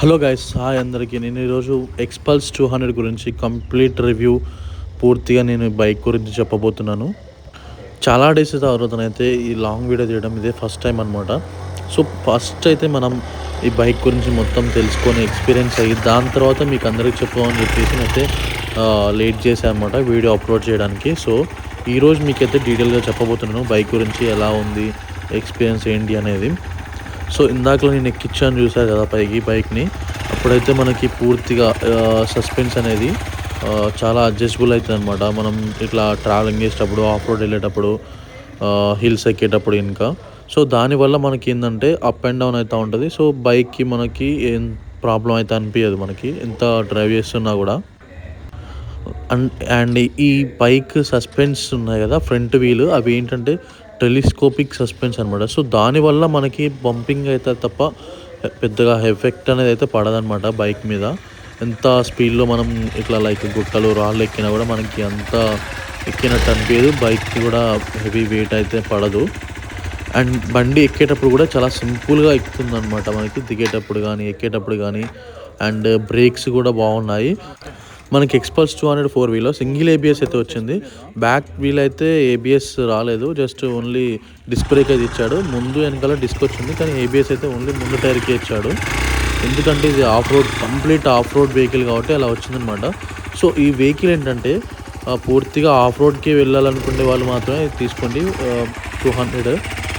Hello guys, hi అందరికీ. నేను ఈరోజు ఎక్స్పల్స్ 200 గురించి కంప్లీట్ రివ్యూ పూర్తిగా నేను బైక్ గురించి చెప్పబోతున్నాను. చాలా డేస్ తర్వాతనైతే ఈ లాంగ్ వీడియో చేయడం ఇదే ఫస్ట్ టైం అనమాట. సో ఫస్ట్ అయితే మనం ఈ బైక్ గురించి మొత్తం తెలుసుకొని ఎక్స్పీరియన్స్ అయ్యి దాని తర్వాత మీకు అందరికీ చెప్పమని చెప్పేసి అయితే లేట్ చేశాను అనమాట వీడియో అప్లోడ్ చేయడానికి. సో ఈరోజు మీకైతే డీటెయిల్గా చెప్పబోతున్నాను బైక్ గురించి, ఎలా ఉంది, ఎక్స్పీరియన్స్ ఏంటి అనేది. సో ఇందాకలో నేను ఎక్కించాను, చూసారు కదా పైకి బైక్ని. అప్పుడైతే మనకి పూర్తిగా సస్పెన్స్ అనేది చాలా అడ్జస్టబుల్ అవుతుంది అనమాట. మనం ఇట్లా ట్రావెలింగ్ చేసేటప్పుడు, ఆఫ్ రోడ్ వెళ్ళేటప్పుడు, హిల్స్ ఎక్కేటప్పుడు ఇంకా. సో దానివల్ల మనకి ఏంటంటే అప్ అండ్ డౌన్ అవుతూ ఉంటుంది. సో బైక్కి మనకి ఏం ప్రాబ్లం అయితే అనిపించదు మనకి ఎంత డ్రైవ్ చేస్తున్నా కూడా. అండ్ ఈ బైక్ సస్పెన్స్ ఉన్నాయి కదా, ఫ్రంట్ వీల్, అవి ఏంటంటే టెలిస్కోపిక్ సస్పెన్స్ అనమాట. సో దానివల్ల మనకి బంపింగ్ అయితే తప్ప పెద్దగా ఎఫెక్ట్ అనేది అయితే పడదనమాట బైక్ మీద. ఎంత స్పీడ్లో మనం ఇట్లా లైక్ గుట్టలు, రాళ్ళు ఎక్కినా కూడా మనకి అంత ఎక్కినట్టు అనిపించదు. బైక్కి కూడా హెవీ వెయిట్ అయితే పడదు. అండ్ బండి ఎక్కేటప్పుడు కూడా చాలా సింపుల్గా ఎక్కుతుంది అనమాట మనకి, దిగేటప్పుడు కానీ ఎక్కేటప్పుడు కానీ. అండ్ బ్రేక్స్ కూడా బాగున్నాయి. మనకి ఎక్స్పల్స్ 200 4 వీల్లో సింగిల్ ఏబిఎస్ అయితే వచ్చింది. బ్యాక్ వీల్ అయితే ఏబిఎస్ రాలేదు, జస్ట్ ఓన్లీ డిస్క్ బ్రేక్ అయితే ఇచ్చాడు. ముందు వెనకాల డిస్క్ వచ్చింది, కానీ ఏబిఎస్ అయితే ఓన్లీ ముందు టైర్కి ఇచ్చాడు. ఎందుకంటే ఇది of road, complete of road vehicle కాబట్టి అలా వచ్చిందనమాట. సో ఈ వెహికల్ ఏంటంటే పూర్తిగా ఆఫ్ రోడ్కి వెళ్ళాలనుకునే వాళ్ళు మాత్రమే తీసుకోండి 200.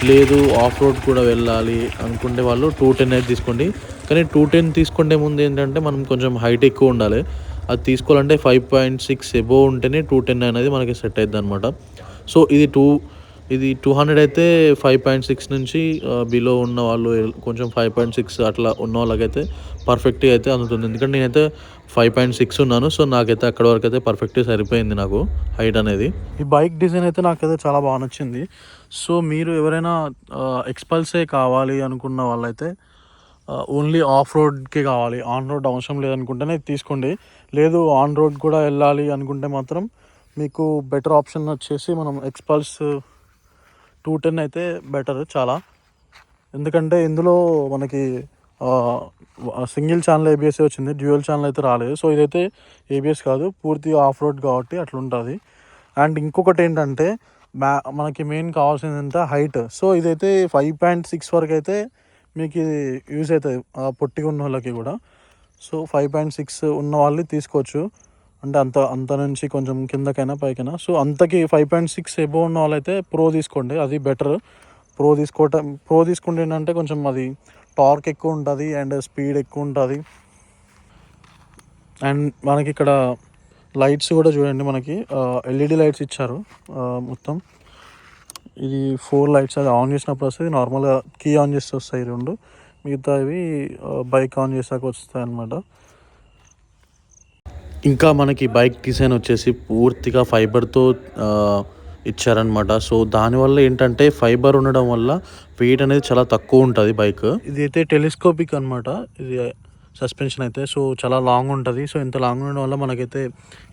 లేదు ఆఫ్ రోడ్ కూడా వెళ్ళాలి అనుకునే వాళ్ళు 210 అయితే తీసుకోండి. కానీ 210 తీసుకుంటే ముందు ఏంటంటే మనం కొంచెం హైట్ ఎక్కువ ఉండాలి. అది తీసుకోవాలంటే 5.6 ఎబోవ్ ఉంటేనే 210 అనేది మనకి సెట్ అవుతుంది అనమాట. సో ఇది 200 అయితే 5.6 నుంచి బిలో ఉన్న వాళ్ళు, కొంచెం 5.6 అట్లా ఉన్న వాళ్ళకైతే పర్ఫెక్ట్గా అయితే అందుతుంది. ఎందుకంటే నేనైతే 5.6 ఉన్నాను. సో నాకైతే అక్కడ వరకు అయితే పర్ఫెక్ట్గా సరిపోయింది నాకు హైట్ అనేది. ఈ బైక్ డిజైన్ అయితే నాకైతే చాలా బాగా నచ్చింది. సో మీరు ఎవరైనా ఎక్స్పల్సే కావాలి అనుకున్న వాళ్ళైతే ఓన్లీ ఆఫ్ రోడ్కే కావాలి, ఆన్ రోడ్ అవసరం లేదనుకుంటేనే తీసుకోండి. లేదు ఆన్ రోడ్ కూడా వెళ్ళాలి అనుకుంటే మాత్రం మీకు బెటర్ ఆప్షన్ వచ్చేసి మనం ఎక్స్పల్స్ 210 అయితే బెటర్ చాలా. ఎందుకంటే ఇందులో మనకి సింగిల్ ఛానల్ ఏబిఎస్ వచ్చింది, డ్యూయల్ ఛానల్ అయితే రాలేదు. సో ఇదైతే ఏబిఎస్ కాదు, పూర్తిగా ఆఫ్ రోడ్ కాబట్టి అట్లా ఉంటుంది. అండ్ ఇంకొకటి ఏంటంటే మనకి మెయిన్ కావాల్సిందంటే హైట్. సో ఇదైతే 5.6 వరకు అయితే మీకు ఇది యూజ్ అవుతుంది పొట్టిగా ఉన్న వాళ్ళకి కూడా. సో 5.6 ఉన్న వాళ్ళు తీసుకోవచ్చు, అంటే అంత నుంచి కొంచెం కిందకైనా పైకైనా. సో అంతకి 5.6 ఎబో ఉన్న వాళ్ళైతే ప్రో తీసుకోండి, అది బెటర్. ప్రో తీసుకుంటే ఏంటంటే కొంచెం అది టార్క్ ఎక్కువ ఉంటుంది అండ్ స్పీడ్ ఎక్కువ ఉంటుంది. అండ్ మనకి ఇక్కడ లైట్స్ కూడా చూడండి, మనకి ఎల్ఈడి లైట్స్ ఇచ్చారు మొత్తం. ఇది 4 లైట్స్, అది ఆన్ చేసినప్పుడు వస్తుంది. నార్మల్గా కీ ఆన్ చేస్తే వస్తాయి 2, మిగతా ఇవి బైక్ ఆన్ చేసాక వస్తాయి అన్నమాట. ఇంకా మనకి బైక్ డిజైన్ వచ్చేసి పూర్తిగా ఫైబర్తో ఇచ్చారనమాట. సో దానివల్ల ఏంటంటే ఫైబర్ ఉండడం వల్ల వెయిట్ అనేది చాలా తక్కువ ఉంటుంది బైక్. ఇది అయితే టెలిస్కోపిక్ అనమాట ఇది సస్పెన్షన్ అయితే. సో చాలా లాంగ్ ఉంటుంది. సో ఇంత లాంగ్ ఉండడం వల్ల మనకైతే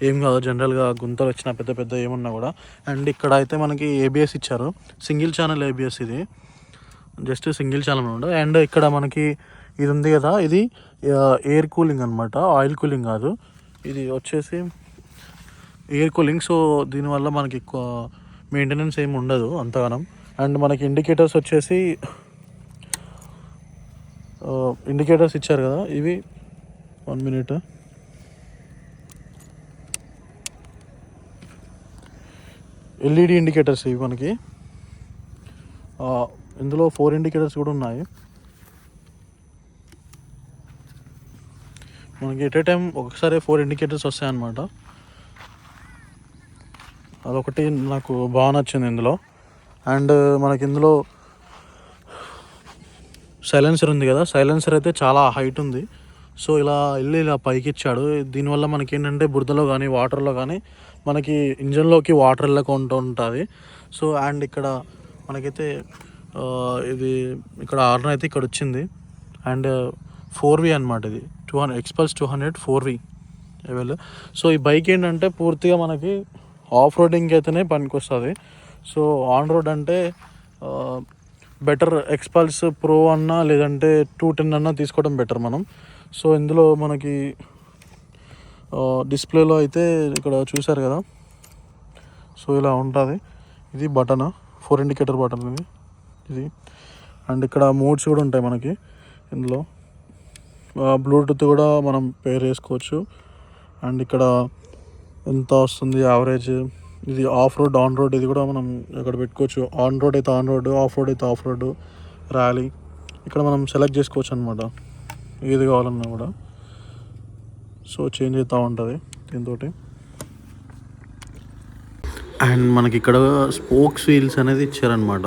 ఏం కాదు, జనరల్గా గుంతలు వచ్చిన పెద్ద పెద్ద ఏమున్నా కూడా. అండ్ ఇక్కడ అయితే మనకి ఏబిఎస్ ఇచ్చారు, సింగిల్ ఛానల్ ఏబిఎస్, ఇది జస్ట్ సింగిల్ ఛానల్ ఉండదు. అండ్ ఇక్కడ మనకి ఇది ఉంది కదా, ఇది ఎయిర్ కూలింగ్ అనమాట, ఆయిల్ కూలింగ్ కాదు, ఇది వచ్చేసి ఎయిర్ కూలింగ్. సో దీనివల్ల మనకి ఎక్కువ మెయింటెనెన్స్ ఏమి ఉండదు అంతగానం. అండ్ మనకి ఇండికేటర్స్ వచ్చేసి ఇండికేటర్స్ ఇచ్చారు కదా, ఇవి 1 మినిట్. ఎల్ఈడి ఇండికేటర్స్ ఇవి మనకి. ఇందులో 4 ఇండికేటర్స్ కూడా ఉన్నాయి. మనకి ఎట్ ఏ టైం ఒకసారి 4 ఇండికేటర్స్ వస్తాయన్నమాట. అదొకటి నాకు బాగా నచ్చింది ఇందులో. అండ్ మనకి ఇందులో సైలెన్సర్ ఉంది కదా, సైలెన్సర్ అయితే చాలా హైట్ ఉంది. సో ఇలా పైకి ఇచ్చాడు. దీనివల్ల మనకి ఏంటంటే బురదలో కానీ వాటర్లో కానీ మనకి ఇంజన్లోకి వాటర్ వెళ్ళకుండా ఉంటుంది. సో అండ్ ఇక్కడ మనకైతే ఇది ఇక్కడ హార్న్ అయితే ఇక్కడ వచ్చింది. అండ్ 4V అనమాట, ఇది 200 ఎక్స్పల్స్ 200 4V అవైల్. సో ఈ బైక్ ఏంటంటే పూర్తిగా మనకి ఆఫ్ రోడింగ్కి అయితేనే పనికి వస్తుంది. సో ఆన్ రోడ్ అంటే బెటర్ ఎక్స్పల్స్ ప్రో అన్నా లేదంటే 210 అన్నా తీసుకోవడం బెటర్ మనం. సో ఇందులో మనకి డిస్ప్లేలో అయితే ఇక్కడ చూసారు కదా, సో ఇలా ఉంటుంది. ఇది బటన్, 4 ఇండికేటర్ బటన్ ఇది. అండ్ ఇక్కడ మోడ్స్ కూడా ఉంటాయి మనకి ఇందులో. బ్లూటూత్ కూడా మనం పేర్ చేసుకోవచ్చు. అండ్ ఇక్కడ ఎంత వస్తుంది యావరేజ్, ఇది ఆఫ్ రోడ్ ఆన్ రోడ్ ఇది కూడా మనం ఇక్కడ పెట్టుకోవచ్చు. ఆన్ రోడ్ అయితే ఆన్ రోడ్, ఆఫ్ రోడ్ అయితే ఆఫ్ రోడ్, ర్యాలీ ఇక్కడ మనం సెలెక్ట్ చేసుకోవచ్చు అనమాట, ఏది కావాలన్నా కూడా. సో చేంజ్ అవుతూ ఉంటుంది దీంతో. అండ్ మనకి ఇక్కడ స్పోక్స్ వీల్స్ అనేది ఇచ్చారనమాట.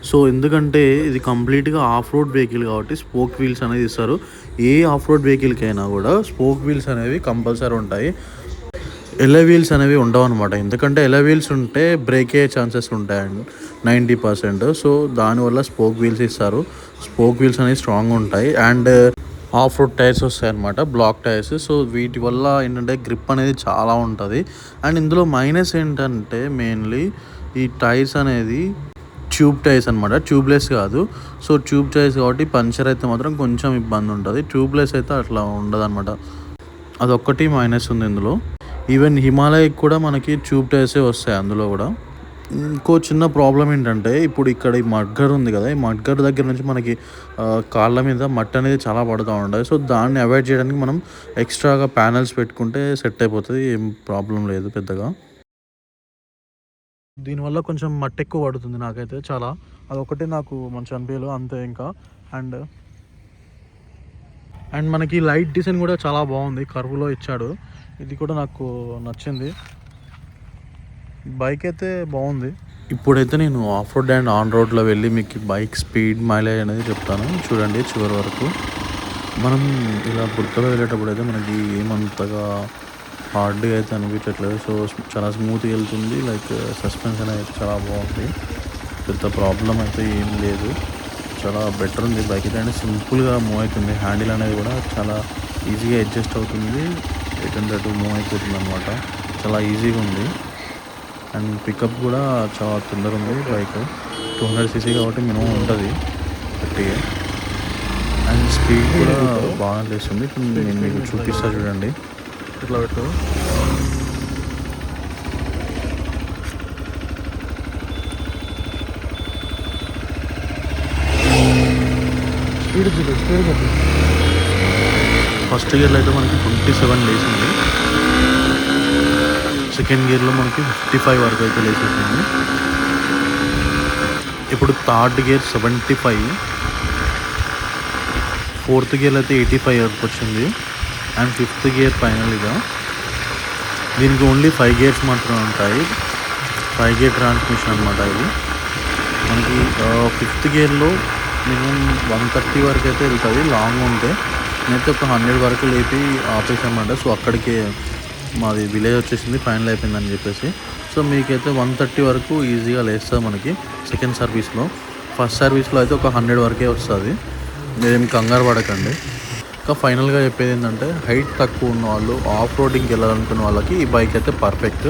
సో ఎందుకంటే ఇది కంప్లీట్గా ఆఫ్ రోడ్ వెహికల్ కాబట్టి స్పోక్ వీల్స్ అనేది ఇస్తారు. ఏ ఆఫ్ రోడ్ వెహికల్కైనా కూడా స్పోక్ వీల్స్ అనేవి కంపల్సరీ ఉంటాయి. ఎల్లో వీల్స్ అనేవి ఉండవు అనమాట. ఎందుకంటే ఎల్లో వీల్స్ ఉంటే బ్రేక్ అయ్యే ఛాన్సెస్ ఉంటాయండి 90%. సో దానివల్ల స్పోక్ వీల్స్ ఇస్తారు. స్పోక్ వీల్స్ అనేవి స్ట్రాంగ్ ఉంటాయి. అండ్ ఆఫ్ రోడ్ టైర్స్ వస్తాయి అనమాట, బ్లాక్ టైర్స్. సో వీటి వల్ల ఏంటంటే గ్రిప్ అనేది చాలా ఉంటుంది. అండ్ ఇందులో మైనస్ ఏంటంటే మెయిన్లీ ఈ టైర్స్ అనేది ట్యూబ్ టైర్స్ అనమాట, ట్యూబ్లెస్ కాదు. సో ట్యూబ్ టైర్స్ కాబట్టి పంచర్ అయితే మాత్రం కొంచెం ఇబ్బంది ఉంటుంది. ట్యూబ్లెస్ అయితే అట్లా ఉండదు అనమాట. అదొక్కటి మైనస్ ఉంది ఇందులో. ఈవెన్ హిమాలయకి కూడా మనకి ట్యూబ్ టైర్సే వస్తాయి అందులో కూడా. ఇంకో చిన్న ప్రాబ్లం ఏంటంటే ఇప్పుడు ఇక్కడ ఈ మడ్గర్ ఉంది కదా, ఈ మడ్గర్ దగ్గర నుంచి మనకి కాళ్ళ మీద మట్టి అనేది చాలా పడుతూ ఉంటుంది. సో దాన్ని అవాయిడ్ చేయడానికి మనం ఎక్స్ట్రాగా ప్యానల్స్ పెట్టుకుంటే సెట్ అయిపోతుంది, ఏం ప్రాబ్లం లేదు పెద్దగా. దీనివల్ల కొంచెం మట్టి ఎక్కువ పడుతుంది నాకైతే చాలా, అదొకటి నాకు మంచి అనిపించలేదు అంతే ఇంకా. అండ్ అండ్ మనకి లైట్ డిజైన్ కూడా చాలా బాగుంది, కర్వ్లో ఇచ్చాడు. ఇది కూడా నాకు నచ్చింది. బైక్ అయితే బాగుంది. ఇప్పుడైతే నేను ఆఫ్ రోడ్ అండ్ ఆన్ రోడ్లో వెళ్ళి మీకు బైక్ స్పీడ్ మైలేజ్ అనేది చెప్తాను, చూడండి చివరి వరకు. మనం ఇలా బుర్కలో వెళ్ళేటప్పుడు అయితే మనకి ఏమంతగా హార్డ్గా అయితే అనిపించట్లేదు. సో చాలా స్మూత్గా వెళ్తుంది. లైక్ సస్పెన్షన్ అయితే చాలా బాగుంది, పెద్ద ప్రాబ్లం అయితే ఏం లేదు, చాలా బెటర్ ఉంది బైక్ అయితే. అండ్ సింపుల్గా మూవ్ అవుతుంది. హ్యాండిల్ అనేది కూడా చాలా ఈజీగా అడ్జస్ట్ అవుతుంది, ఎటు మూవ్ అయిపోతుంది అనమాట, చాలా ఈజీగా ఉంది. అండ్ పికప్ కూడా చాలా తొందరగా ఉంది. బైక్ 200cc కాబట్టి మినిమం ఉంటుంది గట్టిగా. అండ్ స్పీడ్ కూడా బాగా లేస్తుంది. నేను మీకు చూపిస్తా చూడండి, ఇట్లా పెట్టు. ఫస్ట్ గేర్లో అయితే మనకి 27 లేసింది, సెకండ్ గేర్లో మనకి 55 వరకు అయితే లేసేసింది. ఇప్పుడు థర్డ్ గేర్ 75, ఫోర్త్ గేర్లో అయితే 85 వరకు వచ్చింది. అండ్ ఫిఫ్త్ గేర్ ఫైనల్గా. దీనికి ఓన్లీ 5 గేర్స్ మాత్రమే ఉంటాయి, 5 గేర్ ట్రాన్స్మిషన్ అనమాట ఇది. మనకి ఫిఫ్త్ గేర్లో మినిమం 130 వరకు అయితే వెళ్తుంది లాంగ్ ఉంటే. నేనైతే ఒక 100 వరకు లేపి ఆపేసామన్నమాట. సో అక్కడికే మాది విలేజ్ వచ్చేసింది, ఫైనల్ అయిపోయిందని చెప్పేసి. సో మీకైతే 130 వరకు ఈజీగా లేస్తుంది మనకి సెకండ్ సర్వీస్లో. ఫస్ట్ సర్వీస్లో అయితే ఒక 100 వరకే వస్తుంది, మీరేం కంగారు పడకండి. ఇంకా ఫైనల్గా చెప్పేది ఏంటంటే హైట్ తక్కువ ఉన్న వాళ్ళు, ఆఫ్ రోడింగ్కి వెళ్ళాలనుకున్న వాళ్ళకి ఈ బైక్ అయితే పర్ఫెక్ట్.